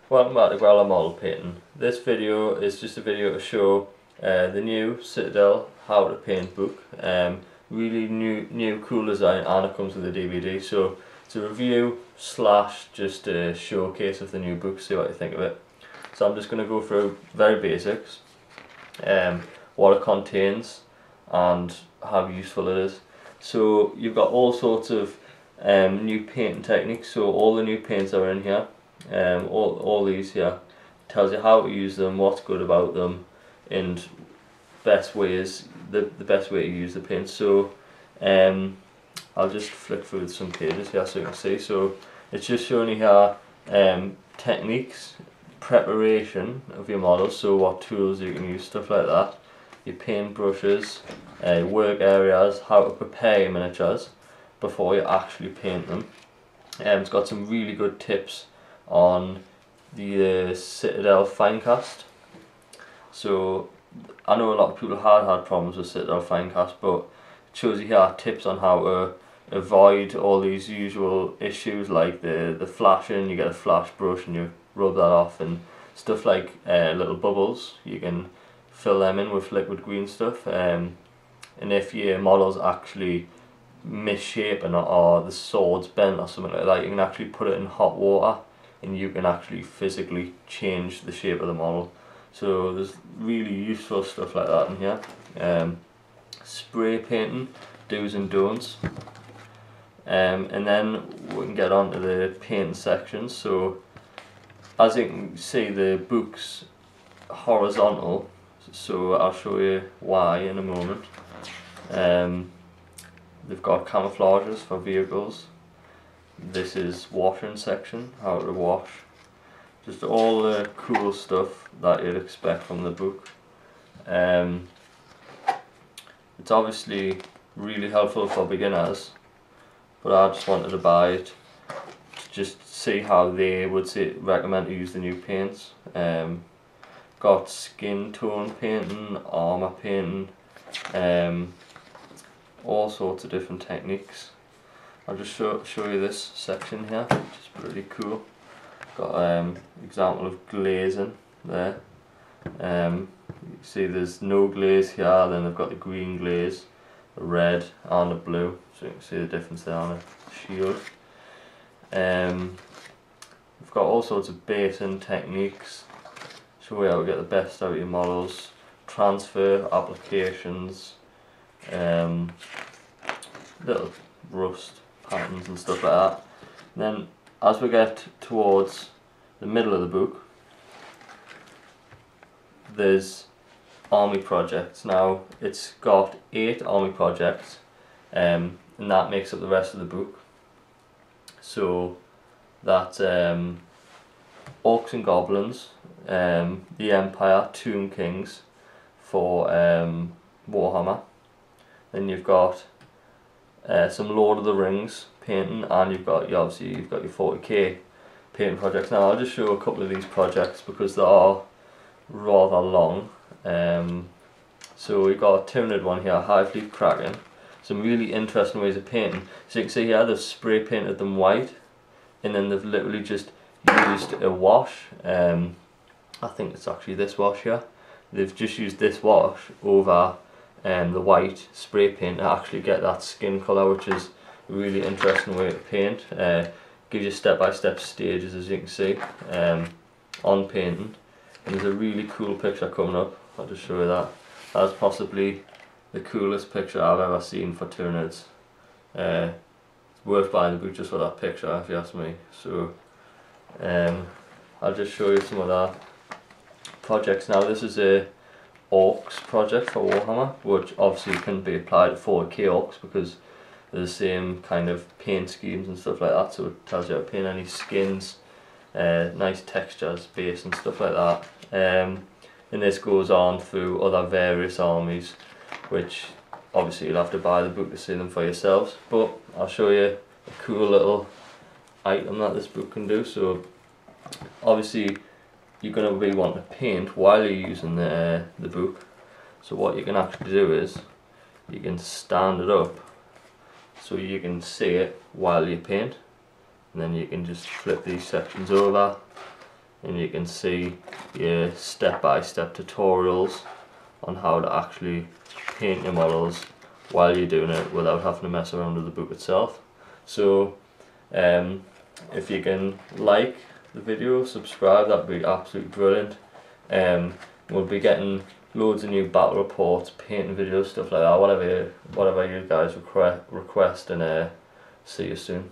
Welcome back to Growler Model Painting. This video is just a video to show the new Citadel How to Paint book. Really new cool design, and it comes with a DVD. So it's a review slash just a showcase of the new book, see what you think of it. So I'm just going to go through very basics, what it contains and how useful it is. So you've got all sorts of new painting techniques, so all the new paints are in here. All these here tells you how to use them, what's good about them, and best ways, the best way to use the paint. So I'll just flick through some pages here so you can see. So it's just showing you here techniques, preparation of your models, so what tools you can use, stuff like that, your paint brushes, work areas, how to prepare your miniatures before you actually paint them. It's got some really good tips on the Citadel Finecast. So I know a lot of people had problems with Citadel Finecast, but it shows you here tips on how to avoid all these usual issues like the flashing. You get a flash brush and you rub that off, and stuff like little bubbles, you can fill them in with liquid green stuff, and if your model's actually misshapen or the sword's bent or something like that, you can actually put it in hot water and you can actually physically change the shape of the model. So there's really useful stuff like that in here. Spray painting, do's and don'ts. And then we can get on to the painting section. So as you can see, the book's horizontal, so I'll show you why in a moment. They've got camouflages for vehicles. This is washing section, how to wash. Just all the cool stuff that you'd expect from the book. It's obviously really helpful for beginners, but I just wanted to buy it to just see how they would recommend to use the new paints. Got skin tone painting, armour painting, all sorts of different techniques. I'll just show you this section here, which is pretty cool. Got example of glazing there. You see there's no glaze here, then they've got the green glaze, the red and the blue, so you can see the difference there on the shield. We've got all sorts of basing techniques, show you how to get the best out of your models, transfer applications, little rust patterns and stuff like that. And then as we get towards the middle of the book, there's army projects. Now it's got 8 army projects, and that makes up the rest of the book. So that's Orcs and Goblins, the Empire, Tomb Kings for Warhammer. Then you've got some Lord of the Rings painting, and you've got your 40k painting projects. Now I'll just show a couple of these projects because they are rather long. So we've got a Tyranid one here, Hive-Leaf Kraken. Some really interesting ways of painting. So you can see here they've spray painted them white, and then they've literally just used a wash. I think it's actually this wash here. They've just used this wash over the white spray paint to actually get that skin colour, which is a really interesting way to paint. Gives you step-by-step stages, as you can see, on painting. And there's a really cool picture coming up. I'll just show you that. That's possibly the coolest picture I've ever seen for Tyranids. It's worth buying the book just for that picture, if you ask me. So I'll just show you some of the projects now. This is a Orcs project for Warhammer, which obviously couldn't be applied to 4K Orcs because they're the same kind of paint schemes and stuff like that. So it tells you how to paint any skins, nice textures, base and stuff like that. And this goes on through other various armies, which obviously you'll have to buy the book to see them for yourselves. But I'll show you a cool little item that this book can do. So obviously you're going to be wanting to paint while you're using the book. So what you can actually do is you can stand it up so you can see it while you paint, and then you can just flip these sections over and you can see your step-by-step tutorials on how to actually paint your models while you're doing it without having to mess around with the book itself. So if you can like the video, subscribe, that'd be absolutely brilliant. We'll be getting loads of new battle reports, painting videos, stuff like that, whatever you guys request, and see you soon.